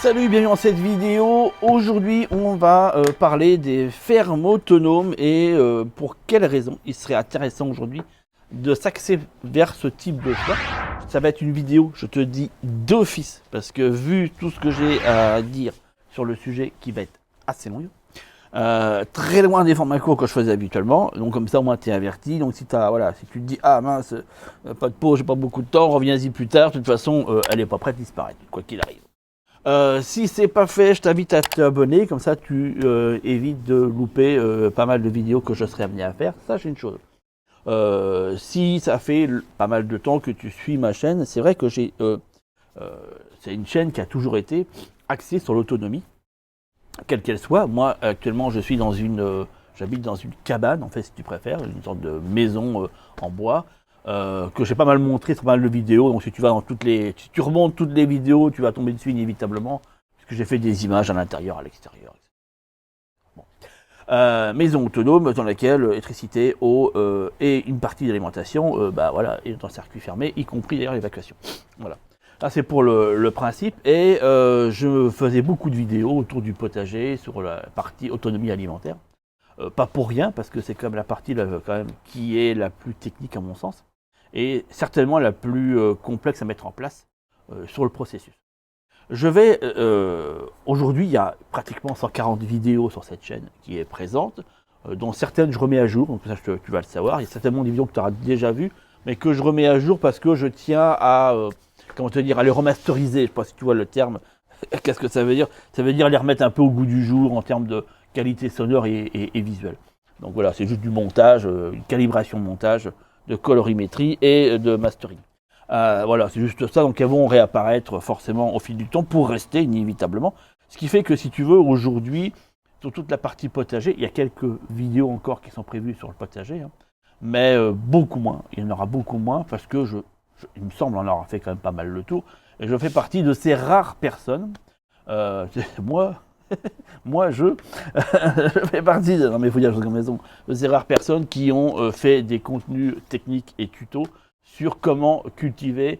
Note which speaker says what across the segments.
Speaker 1: Salut, bienvenue dans cette vidéo. Aujourd'hui, on va parler des fermes autonomes et pour quelles raisons il serait intéressant aujourd'hui de s'axer vers ce type de choix. Ça va être une vidéo, je te dis, d'office, parce que vu tout ce que j'ai à dire sur le sujet qui va être assez long, très loin des formats courts que je faisais habituellement, donc comme ça au moins tu es averti. Donc si tu te dis ah mince, pas de pause, j'ai pas beaucoup de temps, reviens-y plus tard, de toute façon elle est pas prête à disparaître, quoi qu'il arrive. Si c'est pas fait, je t'invite à t'abonner, comme ça tu évites de louper pas mal de vidéos que je serai amené à faire. Ça, c'est une chose. Si ça fait pas mal de temps que tu suis ma chaîne, c'est vrai que c'est une chaîne qui a toujours été axée sur l'autonomie, quelle qu'elle soit. Moi, actuellement, j'habite dans une cabane, en fait, si tu préfères, une sorte de maison en bois. Que j'ai pas mal montré sur pas mal de vidéos, donc si tu remontes toutes les vidéos, tu vas tomber dessus inévitablement, parce que j'ai fait des images à l'intérieur, à l'extérieur. Bon. Maison autonome dans laquelle électricité, eau et une partie d'alimentation, est dans un circuit fermé, y compris d'ailleurs l'évacuation. Voilà. Ça c'est pour le principe, et je faisais beaucoup de vidéos autour du potager, sur la partie autonomie alimentaire. Pas pour rien, parce que c'est quand même la partie quand même, qui est la plus technique à mon sens, et certainement la plus complexe à mettre en place sur le processus. Aujourd'hui, il y a pratiquement 140 vidéos sur cette chaîne qui est présente, dont certaines je remets à jour, donc ça tu vas le savoir. Il y a certainement des vidéos que tu auras déjà vues, mais que je remets à jour parce que je tiens à, à les remasteriser. Je ne sais pas si tu vois le terme. Qu'est-ce que ça veut dire? Ça veut dire les remettre un peu au goût du jour en termes de qualité sonore et visuelle. Donc voilà, c'est juste du montage, une calibration de montage, de colorimétrie et de mastering. Voilà, c'est juste ça, donc elles vont réapparaître forcément au fil du temps pour rester inévitablement. Ce qui fait que si tu veux, aujourd'hui, sur toute la partie potager, il y a quelques vidéos encore qui sont prévues sur le potager, mais beaucoup moins. Il y en aura beaucoup moins parce que il me semble, on aura fait quand même pas mal le tour. Et je fais partie de ces rares personnes, je fais partie de, non mais il faut dire comme raison, de ces rares personnes qui ont fait des contenus techniques et tutos sur comment cultiver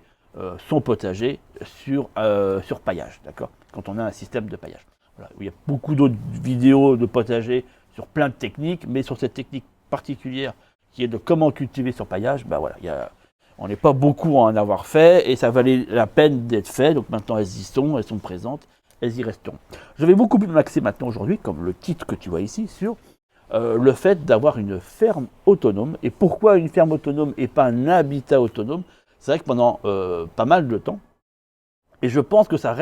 Speaker 1: son potager sur paillage, d'accord, quand on a un système de paillage. Voilà. Il y a beaucoup d'autres vidéos de potager sur plein de techniques, mais sur cette technique particulière qui est de comment cultiver sur paillage, on n'est pas beaucoup à en avoir fait et ça valait la peine d'être fait, donc maintenant elles y sont, elles sont présentes. Elles y resteront. Je vais beaucoup plus m'axer maintenant aujourd'hui, comme le titre que tu vois ici, sur le fait d'avoir une ferme autonome. Et pourquoi une ferme autonome et pas un habitat autonome? C'est vrai que pendant pas mal de temps, et je pense que ça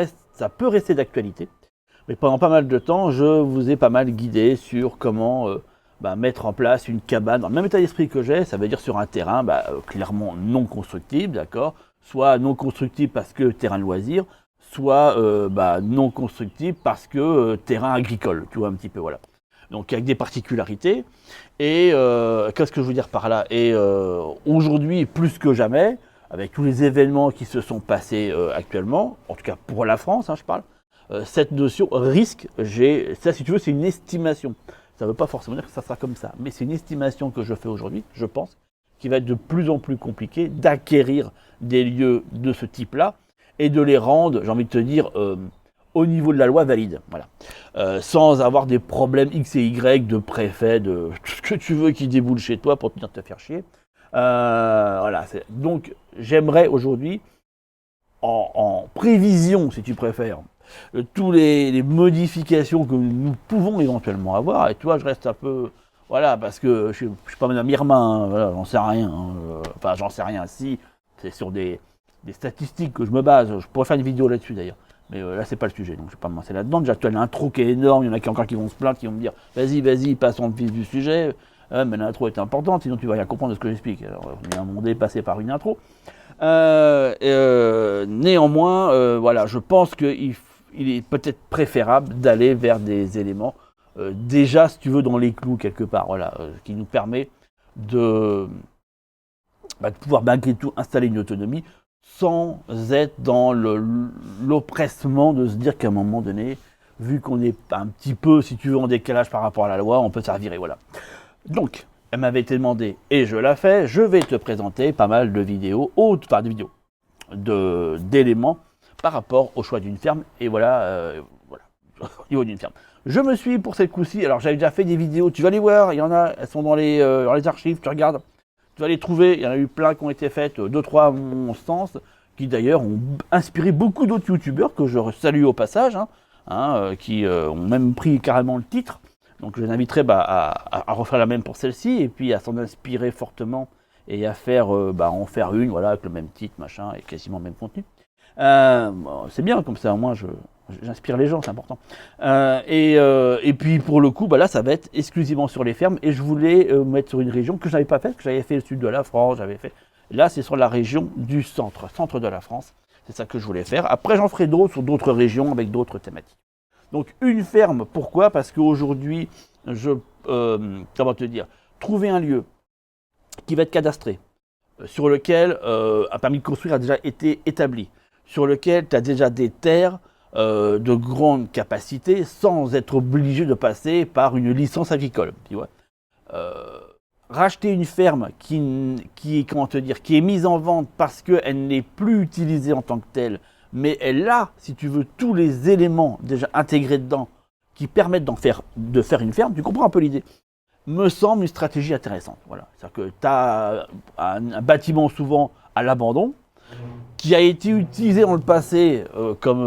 Speaker 1: peut rester d'actualité, mais pendant pas mal de temps, je vous ai pas mal guidé sur comment mettre en place une cabane dans le même état d'esprit que j'ai, ça veut dire sur un terrain clairement non constructible, d'accord, soit non constructible parce que terrain de loisir, soit non constructible parce que terrain agricole, tu vois un petit peu, voilà. Donc avec des particularités. Et qu'est-ce que je veux dire par là? Et aujourd'hui, plus que jamais, avec tous les événements qui se sont passés actuellement, en tout cas pour la France, je parle, cette notion risque, ça si tu veux, c'est une estimation. Ça ne veut pas forcément dire que ça sera comme ça, mais c'est une estimation que je fais aujourd'hui, je pense, qu'il va être de plus en plus compliqué d'acquérir des lieux de ce type-là, et de les rendre, j'ai envie de te dire, au niveau de la loi valide, voilà. Sans avoir des problèmes X et Y de préfet, de tout ce que tu veux qui déboule chez toi pour te faire chier. Voilà. Donc, j'aimerais aujourd'hui, en prévision, si tu préfères, tous les modifications que nous pouvons éventuellement avoir, et toi, je reste un peu, voilà, parce que je suis pas Madame Irma, voilà, j'en sais rien, j'en sais rien, si, c'est sur des statistiques que je me base. Je pourrais faire une vidéo là-dessus d'ailleurs, mais là c'est pas le sujet, donc je vais pas me lancer là-dedans. Déjà tu as l'intro qui est énorme, il y en a qui encore qui vont se plaindre, qui vont me dire vas-y, passons le vif du sujet. Mais l'intro est importante, sinon tu vas rien comprendre de ce que j'explique. Alors il y a un monde passé par une intro. Néanmoins, voilà, je pense qu'il est peut-être préférable d'aller vers des éléments déjà, si tu veux, dans les clous quelque part, voilà, qui nous permet de pouvoir malgré tout installer une autonomie, sans être dans l'oppressement de se dire qu'à un moment donné, vu qu'on est un petit peu, si tu veux, en décalage par rapport à la loi, on peut se faire virer, voilà. Donc, elle m'avait été demandée, et je l'ai fait, je vais te présenter pas mal de vidéos, d'éléments par rapport au choix d'une ferme. Et voilà, voilà, au niveau d'une ferme. Je me suis pour cette coup-ci, alors j'avais déjà fait des vidéos, tu vas les voir, il y en a, elles sont dans les archives, tu regardes, tu vas les trouver, il y en a eu plein qui ont été faites, 2-3 à mon sens, qui d'ailleurs ont inspiré beaucoup d'autres youtubeurs que je salue au passage, qui ont même pris carrément le titre. Donc je les inviterai à refaire la même pour celle-ci, et puis à s'en inspirer fortement, et à faire, en faire une, voilà, avec le même titre, machin, et quasiment le même contenu. C'est bien, comme ça, au moins j'inspire les gens, c'est important. Et puis pour le coup, là, ça va être exclusivement sur les fermes, et je voulais me mettre sur une région que je n'avais pas faite, que j'avais fait le sud de la France, j'avais fait. Là, c'est sur la région du centre de la France. C'est ça que je voulais faire. Après, j'en ferai d'autres sur d'autres régions avec d'autres thématiques. Donc, une ferme, pourquoi? Parce qu'aujourd'hui, comment te dire, trouver un lieu qui va être cadastré, sur lequel un permis de construire a déjà été établi, sur lequel tu as déjà des terres de grande capacité sans être obligé de passer par une licence agricole. Tu vois. Racheter une ferme qui est mise en vente parce qu'elle n'est plus utilisée en tant que telle, mais elle a, si tu veux, tous les éléments déjà intégrés dedans qui permettent de faire une ferme, tu comprends un peu l'idée, me semble une stratégie intéressante. Voilà. C'est-à-dire que tu as un bâtiment souvent à l'abandon, qui a été utilisé dans le passé comme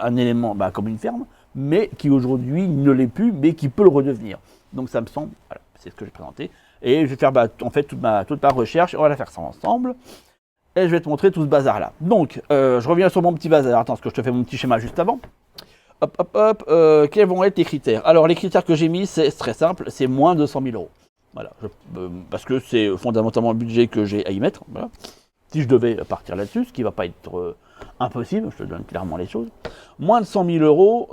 Speaker 1: un élément, comme une ferme, mais qui aujourd'hui ne l'est plus, mais qui peut le redevenir. Donc ça me semble, voilà, c'est ce que j'ai présenté. Et je vais faire en fait toute ma recherche, on va la faire ça ensemble. Et je vais te montrer tout ce bazar-là. Donc, je reviens sur mon petit bazar. Attends, parce que je te fais mon petit schéma juste avant. Hop, hop, hop. Quels vont être les critères? Alors, les critères que j'ai mis, c'est très simple, c'est moins de 100 000 euros. Voilà, parce que c'est fondamentalement le budget que j'ai à y mettre. Voilà. Si je devais partir là-dessus, ce qui ne va pas être impossible, je te donne clairement les choses. Moins de 100 000 euros,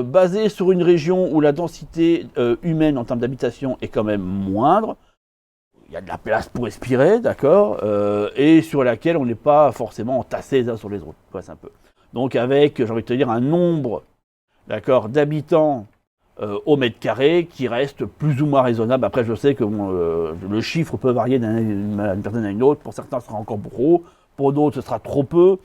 Speaker 1: basé sur une région où la densité humaine en termes d'habitation est quand même moindre. Il y a de la place pour respirer, d'accord, et sur laquelle on n'est pas forcément entassés les uns sur les autres. Ouais, un peu. Donc avec, j'ai envie de te dire, un nombre, d'accord, d'habitants au mètre carré qui reste plus ou moins raisonnable. Après, je sais que le chiffre peut varier d'une personne à une autre. Pour certains, ce sera encore trop. Pour d'autres, ce sera trop peu.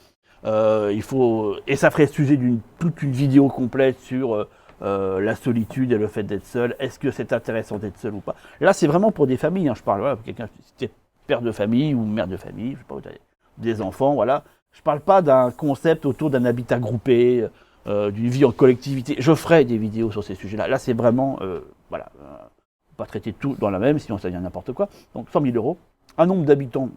Speaker 1: Et ça ferait sujet toute une vidéo complète sur la solitude et le fait d'être seul. Est-ce que c'est intéressant d'être seul ou pas? Là, c'est vraiment pour des familles. Je parle, voilà, quelqu'un qui est père de famille ou mère de famille, je sais pas, des enfants, voilà. Je parle pas d'un concept autour d'un habitat groupé, d'une vie en collectivité. Je ferai des vidéos sur ces sujets-là. Là, c'est vraiment, voilà, pas traiter tout dans la même, sinon ça devient n'importe quoi. Donc 100 000 euros, un nombre d'habitants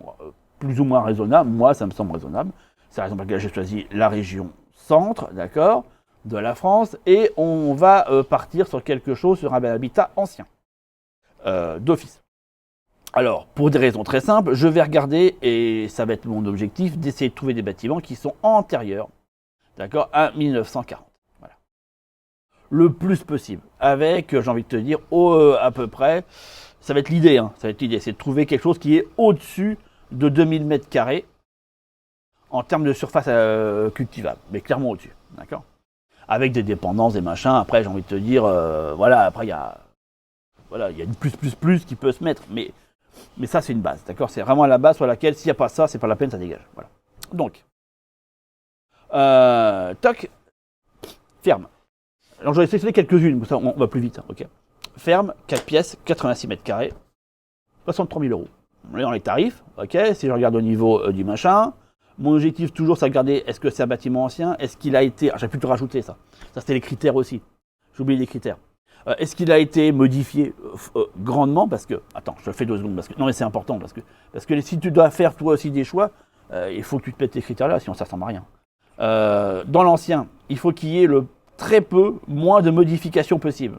Speaker 1: plus ou moins raisonnable. Moi, ça me semble raisonnable. C'est la raison pour laquelle j'ai choisi la région centre, d'accord, de la France, et on va partir sur quelque chose, sur un habitat ancien, d'office. Alors, pour des raisons très simples, je vais regarder, et ça va être mon objectif, d'essayer de trouver des bâtiments qui sont antérieurs, d'accord, à 1940. Voilà. Le plus possible, avec, j'ai envie de te dire, à peu près, ça va être l'idée, ça va être l'idée, c'est de trouver quelque chose qui est au-dessus de 2000 mètres carrés, en termes de surface cultivable, mais clairement au-dessus, d'accord. Avec des dépendances, des machins, après j'ai envie de te dire, voilà, après il y a une plus qui peut se mettre, mais ça c'est une base, d'accord. C'est vraiment la base sur laquelle, s'il n'y a pas ça, c'est pas la peine, ça dégage, voilà. Donc, toc, ferme. Alors j'en ai sélectionné quelques-unes, ça on va plus vite, ok. Ferme, 4 pièces, 86 mètres carrés, 63 000 euros. On est dans les tarifs, ok, si je regarde au niveau du machin. Mon objectif toujours, c'est de regarder, est-ce que c'est un bâtiment ancien? Est-ce qu'il a été... J'ai pu te rajouter ça. Ça, c'était les critères aussi. J'ai oublié les critères. Est-ce qu'il a été modifié grandement? Parce que... Attends, je te fais 2 secondes. Non, mais c'est important. Parce que si tu dois faire toi aussi des choix, il faut que tu te mettes tes critères-là, sinon ça ne ressemble à rien. Dans l'ancien, il faut qu'il y ait très peu, moins de modifications possibles.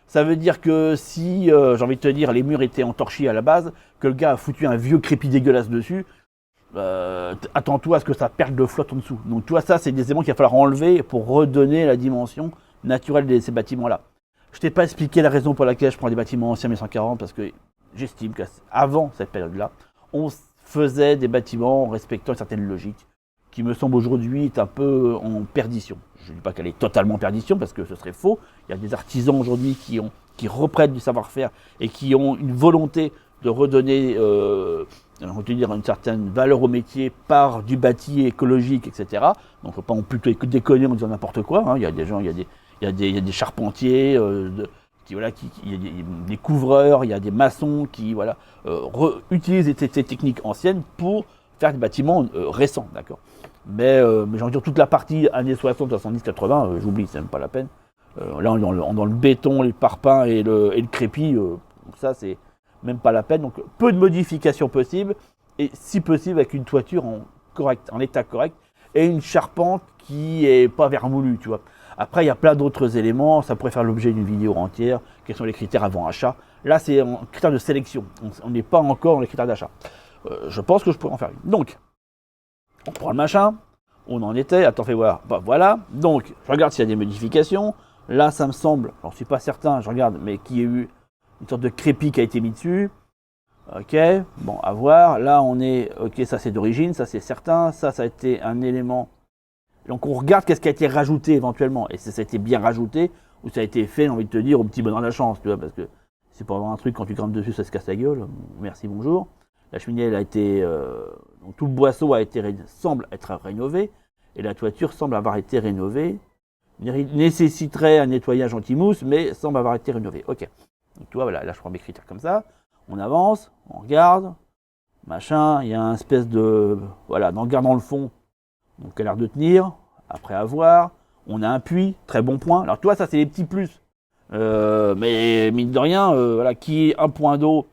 Speaker 1: Ça veut dire que si, j'ai envie de te dire, les murs étaient entorchis à la base, que le gars a foutu un vieux crépi dégueulasse dessus, attends-toi à ce que ça perde de flotte en dessous. Donc tu vois, ça c'est des éléments qu'il va falloir enlever pour redonner la dimension naturelle de ces bâtiments-là. Je t'ai pas expliqué la raison pour laquelle je prends des bâtiments anciens 1940, parce que j'estime qu'avant cette période-là, on faisait des bâtiments en respectant une certaine logique, qui me semble aujourd'hui est un peu en perdition. Je ne dis pas qu'elle est totalement en perdition, parce que ce serait faux. Il y a des artisans aujourd'hui qui reprennent du savoir-faire et qui ont une volonté de redonner on peut dire une certaine valeur au métier par du bâti écologique, etc. Donc il ne faut pas plutôt déconner en disant n'importe quoi. Hein. Il y a des gens, il y a des charpentiers, il y a des couvreurs, il y a des maçons qui utilisent ces techniques anciennes pour faire des bâtiments récents, d'accord. Mais j'ai envie de dire toute la partie années 60, 70, 80, j'oublie, c'est même pas la peine. Là, on est dans le béton, les parpaings et le crépi, ça c'est même pas la peine. Donc peu de modifications possibles et si possible avec une toiture en état correct et une charpente qui est pas vermoulue, tu vois. Après, il y a plein d'autres éléments, ça pourrait faire l'objet d'une vidéo entière. Quels sont les critères avant achat? Là, c'est un critère de sélection. On n'est pas encore dans les critères d'achat. Je pense que je pourrais en faire une. Donc, on prend le machin, on en était, attends, fais voir. Bah, voilà, donc, je regarde s'il y a des modifications. Là, ça me semble, j'en suis pas certain, je regarde, mais qu'il y ait eu une sorte de crépi qui a été mis dessus. Ok, bon, à voir. Là, on est, ok, ça c'est d'origine, ça c'est certain. Ça a été un élément. Donc, on regarde qu'est-ce qui a été rajouté éventuellement. Et si ça a été bien rajouté, ou ça a été fait, j'ai envie de te dire, au petit bonheur de la chance, tu vois, parce que c'est pour avoir un truc, quand tu grimpes dessus, ça se casse la gueule. Merci, bonjour. La cheminée, elle a été. Donc, tout le boisseau semble être rénové. Et la toiture semble avoir été rénovée. Il nécessiterait un nettoyage anti-mousse, mais semble avoir été rénové. Ok. Donc, tu vois, voilà, là, je prends mes critères comme ça. On avance, on regarde, machin, il y a un espèce de. Voilà, en regardant le fond, donc il a l'air de tenir. Après avoir, on a un puits, très bon point. Alors, tu vois, ça, c'est les petits plus. Mais mine de rien, voilà, qui est un point d'eau,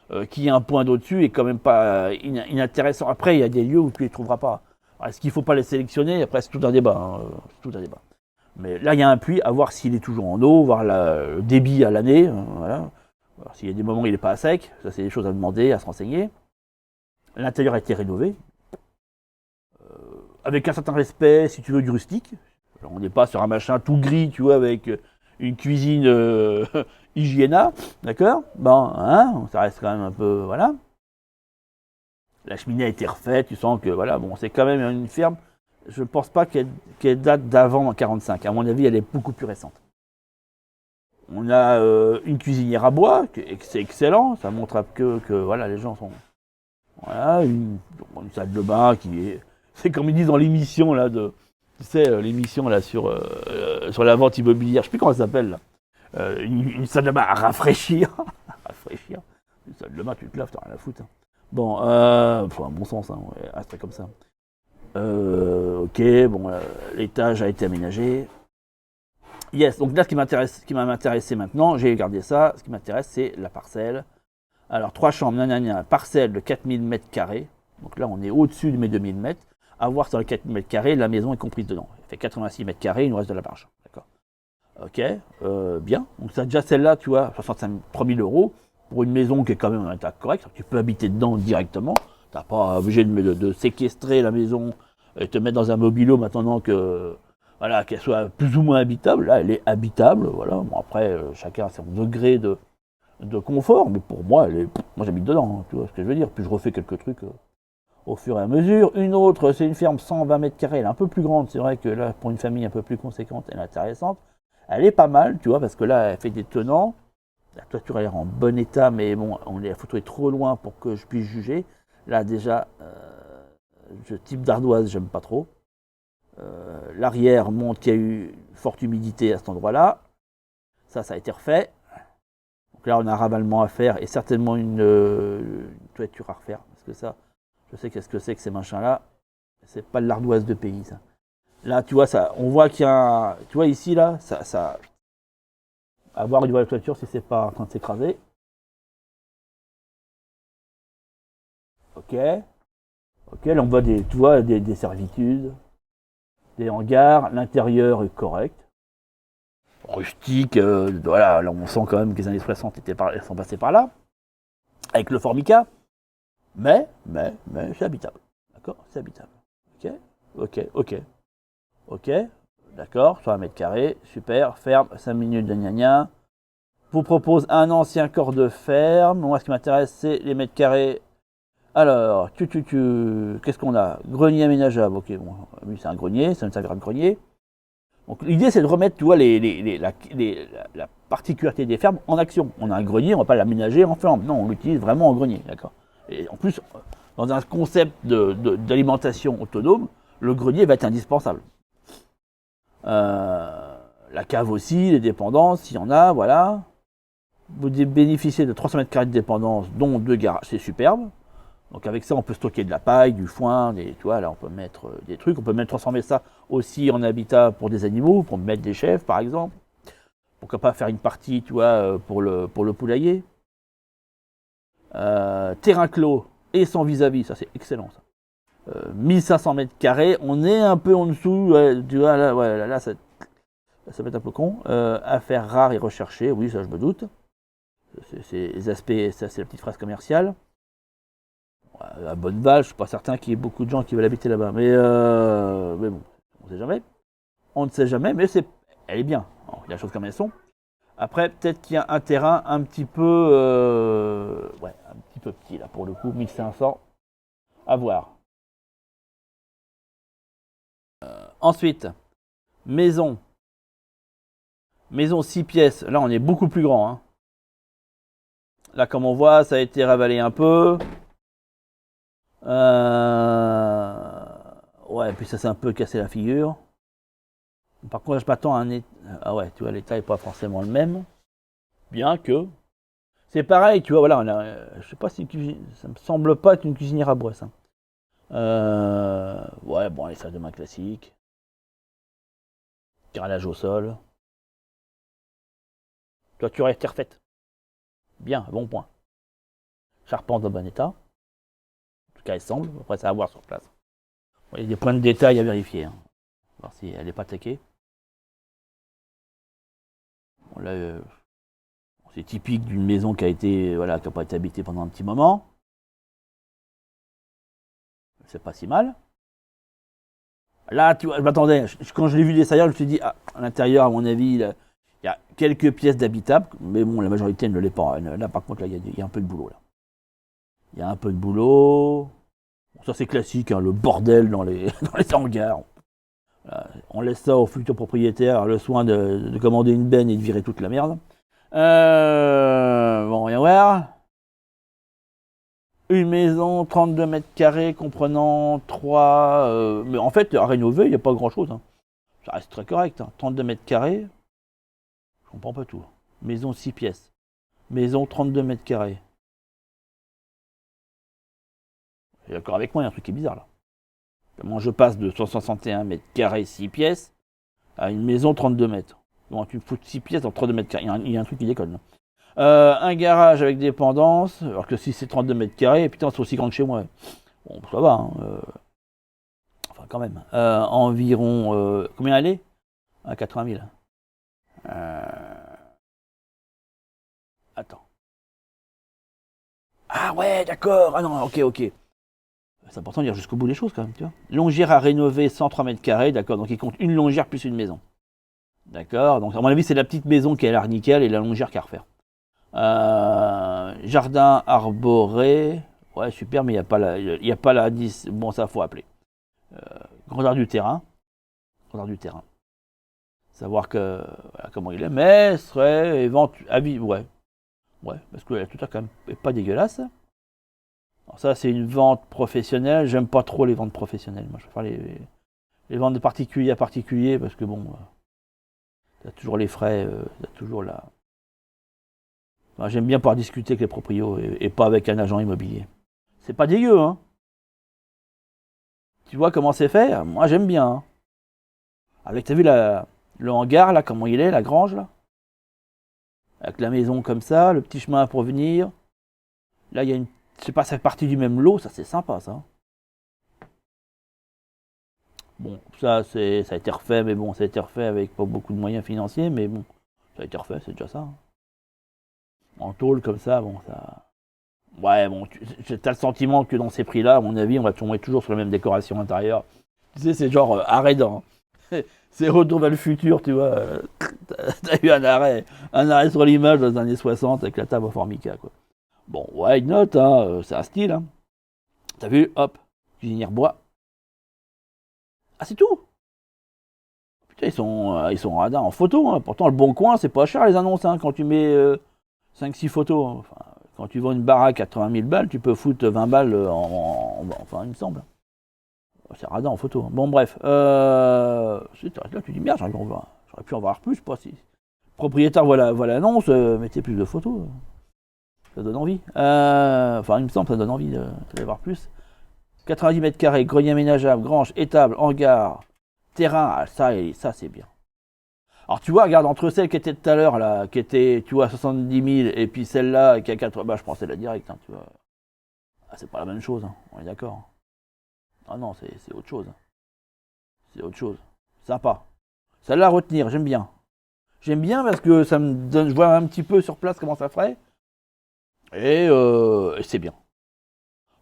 Speaker 1: dessus est quand même pas inintéressant. Après, il y a des lieux où tu les trouveras pas. Alors, est-ce qu'il faut pas les sélectionner? Après, c'est tout un débat. Hein, c'est tout un débat. Mais là, il y a un puits, à voir s'il est toujours en eau, voir le débit à l'année, voilà. Alors, s'il y a des moments où il n'est pas à sec, ça c'est des choses à demander, à se renseigner. L'intérieur a été rénové, avec un certain respect, si tu veux, du rustique. Alors, on n'est pas sur un machin tout gris, tu vois, avec une cuisine Hygiéna, d'accord? Bon, hein, ça reste quand même un peu, voilà. La cheminée a été refaite, tu sens que, voilà, bon, c'est quand même une ferme. Je ne pense pas qu'elle date d'avant 1945. À mon avis, elle est beaucoup plus récente. On a une cuisinière à bois, c'est excellent. Ça montre que voilà, les gens sont. Voilà, une salle de bain qui est. C'est comme ils disent dans l'émission là de. Tu sais, l'émission là sur la vente immobilière. Je ne sais plus comment ça s'appelle là. Une salle de bain à rafraîchir. Rafraîchir. Une salle de bain, tu te laves, t'as rien à foutre. Hein. Bon, faut un bon sens, hein, ouais, un truc comme ça. Ok, bon, l'étage a été aménagé. Yes, donc là, ce qui m'a intéressé maintenant, j'ai gardé ça. Ce qui m'intéresse, c'est la parcelle. Alors, 3 chambres, parcelle de 4000 m². Donc là, on est au-dessus de mes 2000 mètres. À voir sur les 4000 m², la maison est comprise dedans. Elle fait 86 m², il nous reste de la marge. D'accord. Ok, bien. Donc, ça, déjà celle-là, tu vois, 63 000 euros pour une maison qui est quand même en état correct. Tu peux habiter dedans directement. Tu n'as pas obligé de séquestrer la maison et te mettre dans un mobilo maintenant que. Voilà, qu'elle soit plus ou moins habitable. Là, elle est habitable. Voilà. Bon, après, chacun a son degré de confort, mais pour moi, moi j'habite dedans. Hein, tu vois ce que je veux dire. Puis je refais quelques trucs au fur et à mesure. Une autre, c'est une ferme 120 m². Elle est un peu plus grande. C'est vrai que là, pour une famille un peu plus conséquente, elle est intéressante. Elle est pas mal, tu vois, parce que là, elle fait des tenants. La toiture a l'air en bon état, mais bon, la photo est trop loin pour que je puisse juger. Là, déjà, ce type d'ardoise, j'aime pas trop. L'arrière montre qu'il y a eu une forte humidité à cet endroit-là. Ça a été refait. Donc là, on a un ravalement à faire et certainement une toiture à refaire. Parce que ça, je sais qu'est-ce que c'est que ces machins-là. C'est pas de l'ardoise de pays, ça. Là, tu vois, ça, on voit qu'il y a un. Tu vois, ici, là, ça. À voir au niveau de la toiture si c'est pas en train de s'écraser. Ok. Ok, là, on voit tu vois, des servitudes. Des hangars, l'intérieur est correct, rustique, voilà, là on sent quand même que les années 60 sont passées par là, avec le formica, mais c'est habitable, d'accord, c'est habitable, ok, d'accord, sur 1 m², super, ferme, 5 minutes de gna-gna, vous propose un ancien corps de ferme, moi ce qui m'intéresse c'est les m². Alors, qu'est-ce qu'on a? Grenier aménageable, ok, bon, lui c'est un grenier, ça me servira de grenier. Donc l'idée c'est de remettre, tu vois, la particularité des fermes en action. On a un grenier, on ne va pas l'aménager en ferme, non, on l'utilise vraiment en grenier, d'accord. Et en plus, dans un concept d'alimentation autonome, le grenier va être indispensable. La cave aussi, les dépendances, s'il y en a, voilà. Vous bénéficiez de 300 mètres carrés de dépendance, dont 2 garages, c'est superbe. Donc avec ça, on peut stocker de la paille, du foin, tu vois, là on peut mettre des trucs, on peut même transformer ça aussi en habitat pour des animaux, pour mettre des chèvres par exemple. Pourquoi pas faire une partie, tu vois, pour le poulailler. Terrain clos et sans vis-à-vis, ça c'est excellent ça. 1500 mètres carrés, on est un peu en dessous, tu vois, là, ouais, là ça va être un peu con. Affaires rares et recherchées, oui, ça je me doute. C'est les aspects, ça c'est la petite phrase commerciale. À Bonneval, je suis pas certain qu'il y ait beaucoup de gens qui veulent habiter là-bas, mais bon, on ne sait jamais. On ne sait jamais, mais elle est bien. Il y a des choses comme elles sont. Après, peut-être qu'il y a un terrain un petit peu, un petit peu petit là pour le coup, 1500, à voir. Ensuite, maison 6 pièces. Là, on est beaucoup plus grand. Hein. Là, comme on voit, ça a été ravalé un peu. Ouais, puis ça s'est un peu cassé la figure. Par contre, je m'attends à un état. Ah ouais, tu vois, l'état n'est pas forcément le même. Bien que. C'est pareil, tu vois, voilà, je sais pas si ça me semble pas être une cuisinière à Bresse. Hein. Ouais, bon, les salles de bain classiques. Carrelage au sol. Toiture a été refaite. Bien, bon point. Charpente en bon état. En tout cas, elle semble. Après, ça va voir sur place. Bon, il y a des points de détail à vérifier. Hein. Voir si elle n'est pas taquée. Bon, là, c'est typique d'une maison qui a été, voilà, qui n'a pas été habitée pendant un petit moment. C'est pas si mal. Là, tu vois, je m'attendais. Quand je l'ai vu l'extérieur, je me suis dit, à l'intérieur, à mon avis, il y a quelques pièces d'habitables, mais bon, la majorité ne l'est pas. Là, par contre, là, il y a un peu de boulot. Là. Il y a un peu de boulot. Bon, ça, c'est classique, hein, le bordel dans les hangars. On laisse ça aux futurs propriétaires, le soin de commander une benne et de virer toute la merde. Bon, rien voir. Une maison, 32 mètres carrés, comprenant 3... mais en fait, à rénover, il n'y a pas grand-chose. Hein. Ça reste très correct. Hein. 32 mètres carrés, je comprends pas tout. Maison 6 pièces. Maison 32 mètres carrés. T'es d'accord avec moi, il y a un truc qui est bizarre là. Comment je passe de 161 mètres carrés 6 pièces à une maison 32 mètres. Bon, tu me fous 6 pièces dans 32 mètres carrés. Il y a un truc qui déconne. Un garage avec dépendance, alors que si c'est 32 mètres carrés, putain, c'est aussi grand que chez moi. Bon, ça va. Hein, enfin, quand même. Environ. Combien elle est à 80 000. Attends. Ah ouais, d'accord. Ah non, ok. C'est important de dire jusqu'au bout des choses quand même, tu vois. Longère à rénover 103 mètres carrés, d'accord. Donc il compte une longère plus une maison. D'accord. Donc à mon avis, c'est la petite maison qui a l'air nickel et la longère qu'à refaire. Jardin arboré. Ouais, super, mais il n'y a pas la 10. Bon, ça, faut appeler. Grandeur du terrain. Savoir que, voilà, comment il est. Mais serait éventuellement. Ouais, parce que tout ça, quand même, pas dégueulasse. Alors ça, c'est une vente professionnelle. J'aime pas trop les ventes professionnelles. Moi, je préfère les ventes de particulier à particulier parce que bon, t'as toujours les frais, t'as toujours la. Enfin, j'aime bien pouvoir discuter avec les proprios et pas avec un agent immobilier. C'est pas dégueu, hein. Tu vois comment c'est fait? Moi, j'aime bien. Hein. Avec, t'as vu le hangar, là, comment il est, la grange, là? Avec la maison comme ça, le petit chemin pour venir. Là, il y a une. Je sais pas, ça fait partie du même lot, ça c'est sympa, ça. Bon, ça a été refait, mais bon, ça a été refait avec pas beaucoup de moyens financiers, mais bon, ça a été refait, c'est déjà ça. Hein. En tôle comme ça, bon, ça. Ouais, bon, t'as le sentiment que dans ces prix-là, à mon avis, on va tomber toujours sur la même décoration intérieure. Tu sais, c'est genre arrêt-dent. C'est Retour vers le futur, tu vois. T'as eu un arrêt sur l'image dans les années 60 avec la table au formica, quoi. Bon, why not, hein, c'est un style, hein. T'as vu, hop, cuisinière bois. Ah, c'est tout. Putain, ils sont radins en photo, hein. Pourtant, le bon coin, c'est pas cher les annonces, hein, quand tu mets 5-6 photos. Hein. Enfin, Quand tu vends une baraque à 80 000 balles, tu peux foutre 20 balles enfin, il me semble. C'est radin en photo. Bon, bref. Là, tu dis merde, j'aurais pu en voir plus. Pas si. Propriétaire, voilà l'annonce, mettez plus de photos. Ça donne envie. Enfin, il me semble que ça donne envie d'aller voir plus. 90 mètres carrés, grenier aménageable, grange, étable, hangar, terrain, ça c'est bien. Alors tu vois, regarde, entre celle qui était tout à l'heure, là, qui était, tu vois, 70 000, et puis celle-là qui a 80, bah je prends celle-là direct, hein, tu vois. Ah, c'est pas la même chose, hein, on est d'accord. Ah non, c'est autre chose. C'est autre chose. Sympa. Celle-là à retenir, j'aime bien. J'aime bien parce que ça me donne, je vois un petit peu sur place comment ça ferait. Et c'est bien.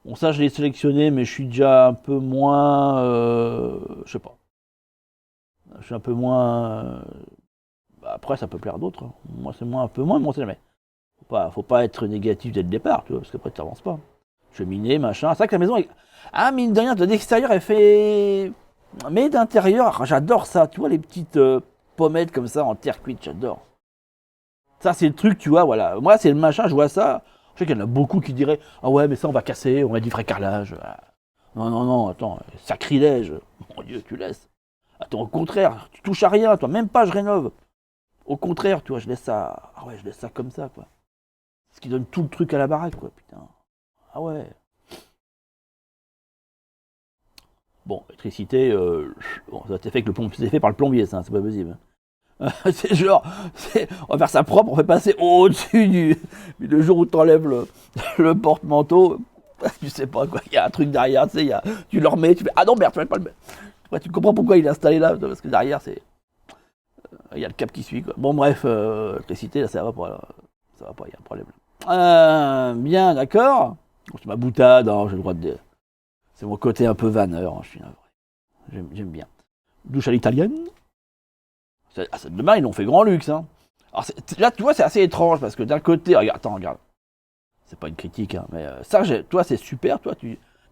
Speaker 1: Bon, ça, je l'ai sélectionné, mais je suis déjà un peu moins. Je sais pas. Je suis un peu moins. Après, ça peut plaire à d'autres. Hein. Moi, c'est un peu moins, mais on sait jamais. Faut pas être négatif dès le départ, tu vois, parce qu'après, tu n'avances pas. Cheminée, machin. C'est vrai que la maison est. Ah, mine de rien, de l'extérieur, elle fait. Mais d'intérieur, j'adore ça. Tu vois, les petites pommettes comme ça en terre cuite, j'adore. Ça, c'est le truc, tu vois, voilà. Moi, c'est le machin, je vois ça. Je sais qu'il y en a beaucoup qui diraient ah ouais, mais ça, on va casser, on va du vrai carrelage. Non, non, non, attends, sacrilège. Mon Dieu, tu laisses. Attends, au contraire, tu touches à rien, toi, même pas je rénove. Au contraire, tu vois, je laisse ça. Ah ouais, je laisse ça comme ça, quoi. Ce qui donne tout le truc à la baraque, quoi, putain. Ah ouais. Bon, électricité, bon, ça a été fait, c'est fait par le plombier, ça, c'est pas possible. C'est genre, on va faire ça propre, on fait passer au-dessus du. Mais le jour où tu enlèves le porte-manteau, tu sais pas quoi, il y a un truc derrière, tu sais, tu le remets, tu fais ah non merde, tu vas pas le mettre. Ouais, tu comprends pourquoi il est installé là, parce que derrière, il y a le cap qui suit, quoi. Bon, bref, l'électricité, là, ça va pas, il y a un problème. Bien, d'accord. Bon, c'est ma boutade, hein, j'ai le droit de dire. C'est mon côté un peu vanneur, hein, je suis navré. J'aime bien. Douche à l'italienne. Demain, ils l'ont fait grand luxe. Hein. Alors, là, tu vois, c'est assez étrange parce que d'un côté, regarde. C'est pas une critique, hein, mais ça, toi, c'est super. Toi,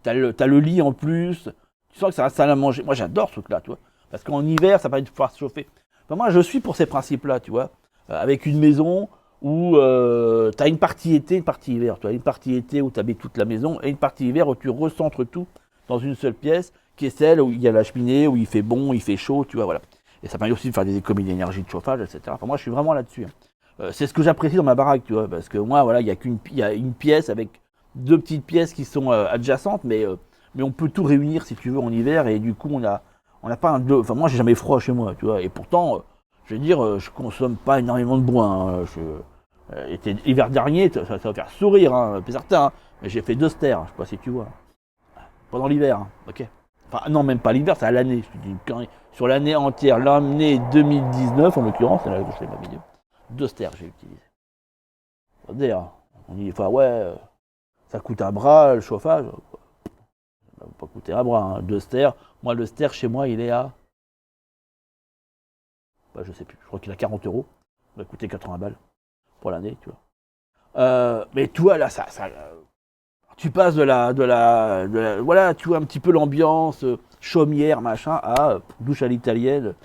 Speaker 1: t'as le lit en plus. Tu sens que c'est la salle à manger. Moi, j'adore ce truc-là, tu vois. Parce qu'en hiver, ça permet de pouvoir se chauffer. Enfin, moi, je suis pour ces principes-là, tu vois. Avec une maison où t'as une partie été, une partie hiver. Tu vois, une partie été où t'habites toute la maison et une partie hiver où tu recentres tout dans une seule pièce, qui est celle où il y a la cheminée, où il fait bon, il fait chaud, tu vois, voilà. Et ça permet aussi de faire des économies d'énergie de chauffage, etc. Enfin, moi, je suis vraiment là-dessus. Hein. C'est ce que j'apprécie dans ma baraque, tu vois, parce que moi, voilà, il y a une pièce avec deux petites pièces qui sont adjacentes, mais on peut tout réunir si tu veux en hiver, et du coup, on n'a pas un deux. Enfin, moi, j'ai jamais froid chez moi, tu vois, et pourtant, je veux dire, je consomme pas énormément de bois. Hein. L'hiver dernier, ça va faire sourire, hein, certains, hein, mais j'ai fait 2 stères, je sais pas si tu vois. Pendant l'hiver, hein, ok. Enfin, non, même pas l'hiver, c'est à l'année. Je te dis une connerie. Sur l'année entière, l'année 2019, en l'occurrence, c'est là que je fais ma vidéo. 2 stères, j'ai utilisé. On dit, enfin, ouais, ça coûte un bras, le chauffage. Ça va pas coûter un bras, hein. 2 stères. Moi, le stère, chez moi, il est à. Bah, je sais plus, je crois qu'il a 40 euros. Il va coûter 80 balles pour l'année, tu vois. Mais toi, là, tu passes voilà, tu vois un petit peu l'ambiance chaumière, machin, à douche à l'italienne,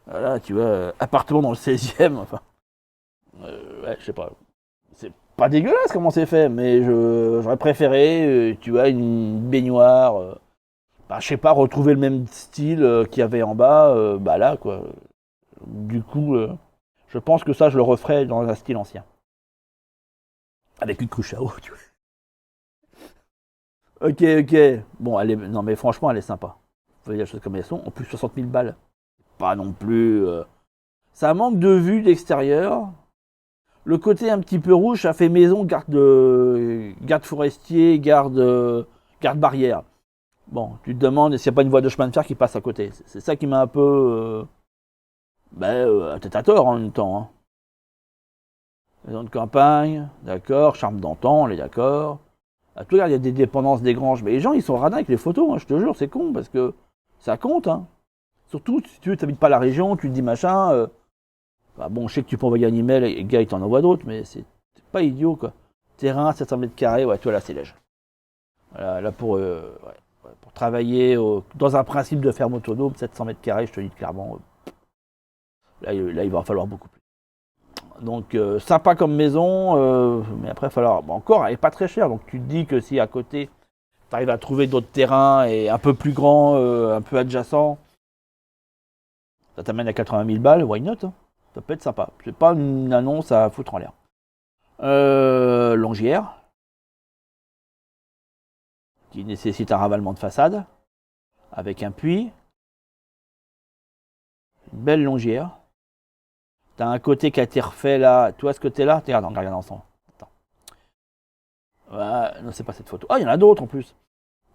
Speaker 1: voilà, tu vois, appartement dans le 16e, enfin, ouais, je sais pas, c'est pas dégueulasse comment c'est fait, mais j'aurais préféré, tu vois, une baignoire, bah, je sais pas, retrouver le même style qu'il y avait en bas, bah là, quoi, du coup, je pense que ça, je le referais dans un style ancien, avec une cruche à eau, tu vois. Ok, ok. Bon, non, mais franchement, elle est sympa. Faut dire les choses comme elles sont. En plus, 60 000 balles. Pas non plus. Ça manque de vue d'extérieur. Le côté un petit peu rouge, ça fait maison, garde forestier, garde barrière. Bon, tu te demandes s'il n'y a pas une voie de chemin de fer qui passe à côté. C'est ça qui m'a un peu. Peut-être à tort en même temps. Hein. Maison de campagne, d'accord. Charme d'antan, on est d'accord. À tout il y a des dépendances des granges. Mais les gens, ils sont radins avec les photos, hein, je te jure, c'est con, parce que ça compte. Hein. Surtout, si tu n'habites pas la région, tu te dis machin. Bah bon, je sais que tu peux envoyer un email et le gars, il t'en envoie d'autres, mais c'est pas idiot, quoi. Terrain, 700 mètres carrés, ouais, toi, là, c'est léger. Voilà, là, pour travailler dans un principe de ferme autonome, 700 mètres carrés, je te dis clairement, là, il va falloir beaucoup plus. Donc sympa comme maison, mais après il va falloir. Bon, encore, elle n'est pas très chère, donc tu te dis que si à côté tu arrives à trouver d'autres terrains et un peu plus grands, un peu adjacents, ça t'amène à 80 000 balles, why not hein. Ça peut être sympa. C'est pas une annonce à foutre en l'air. Longière, qui nécessite un ravalement de façade, avec un puits, une belle longière. T'as un côté qui a été refait là. Tu vois ce côté-là? Regarde ensemble. Attends. Ouais, non, c'est pas cette photo. Ah, il y en a d'autres en plus.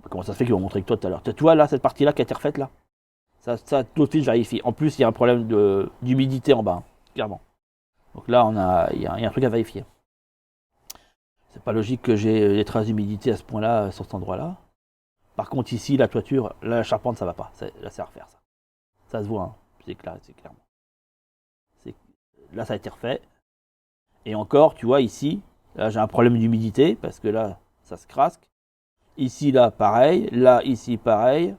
Speaker 1: Comment ça se fait qu'ils vont montrer que toi tout à l'heure? Tu vois là, cette partie-là qui a été refaite là? Ça tout de suite, je vérifie. En plus, il y a un problème d'humidité en bas, hein, clairement. Donc là, il y a un truc à vérifier. C'est pas logique que j'ai des traces d'humidité à ce point-là, sur cet endroit-là. Par contre, ici, la toiture, la charpente, ça va pas. Là, c'est à refaire ça. Ça se voit, hein. C'est clair, c'est clairement. Là, ça a été refait. Et encore, tu vois, ici, là, j'ai un problème d'humidité, parce que là, ça se crasque. Ici, là, pareil. Là, ici, pareil.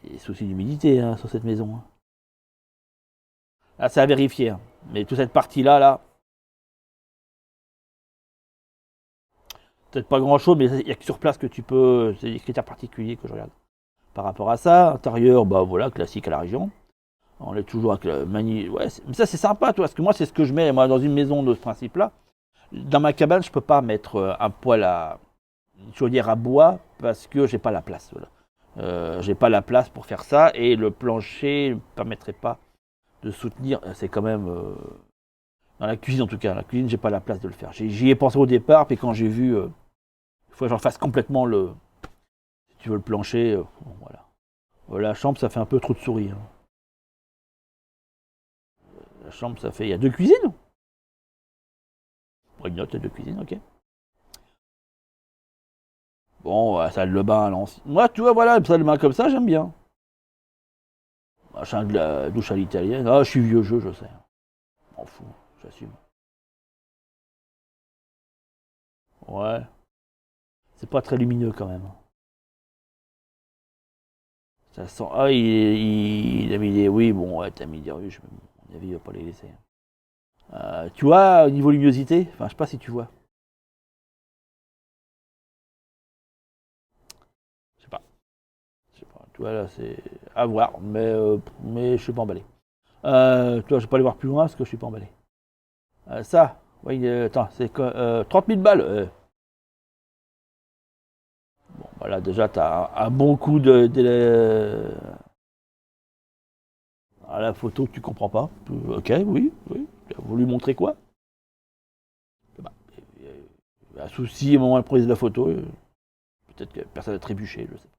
Speaker 1: Et souci d'humidité hein, sur cette maison. Hein. Là, c'est à vérifier. Hein. Mais toute cette partie-là, là, peut-être pas grand-chose, mais il n'y a que sur place que tu peux. C'est des critères particuliers que je regarde. Par rapport à ça, intérieur, bah voilà, classique à la région. On est toujours avec le mani. Ouais, mais ça, c'est sympa, toi, parce que moi, c'est ce que je mets moi, dans une maison de ce principe-là. Dans ma cabane, je peux pas mettre un poêle à. Une chaudière à bois parce que j'ai pas la place. Voilà. J'ai pas la place pour faire ça et le plancher ne permettrait pas de soutenir. C'est quand même dans la cuisine en tout cas. La cuisine, j'ai pas la place de le faire. J'y ai pensé au départ, puis quand j'ai vu, il faut que j'en fasse complètement si tu veux le plancher. Bon, voilà. La chambre, ça fait un peu trop de souris. Hein. La chambre, ça fait. Il y a deux cuisines. Pour une note, il y a deux cuisines, ok. Bon, salle de bain à l'ancienne. Moi, tu vois, voilà, une salle de bain comme ça, j'aime bien. Machin de la douche à l'italienne. Ah, je suis vieux jeu, je sais. M'en fous, j'assume. Ouais. C'est pas très lumineux quand même. Ça sent. Ah, il a mis des. Oui, bon, ouais, t'as mis des ruches, mais bon, à mon avis, il va pas les laisser. Tu vois, au niveau luminosité, enfin, je sais pas si tu vois. Je sais pas. Je sais pas. Tu vois, là, c'est à voir, mais je suis pas emballé. Tu vois, je vais pas aller voir plus loin parce que je suis pas emballé. Ça, oui, attends, c'est 30 000 balles. Bon, voilà, déjà, tu as un bon coup à la photo que tu comprends pas. Ok, oui, oui. Tu as voulu montrer quoi? Bah, un souci au moment de la prise de la photo. Peut-être que personne n'a trébuché, je sais pas.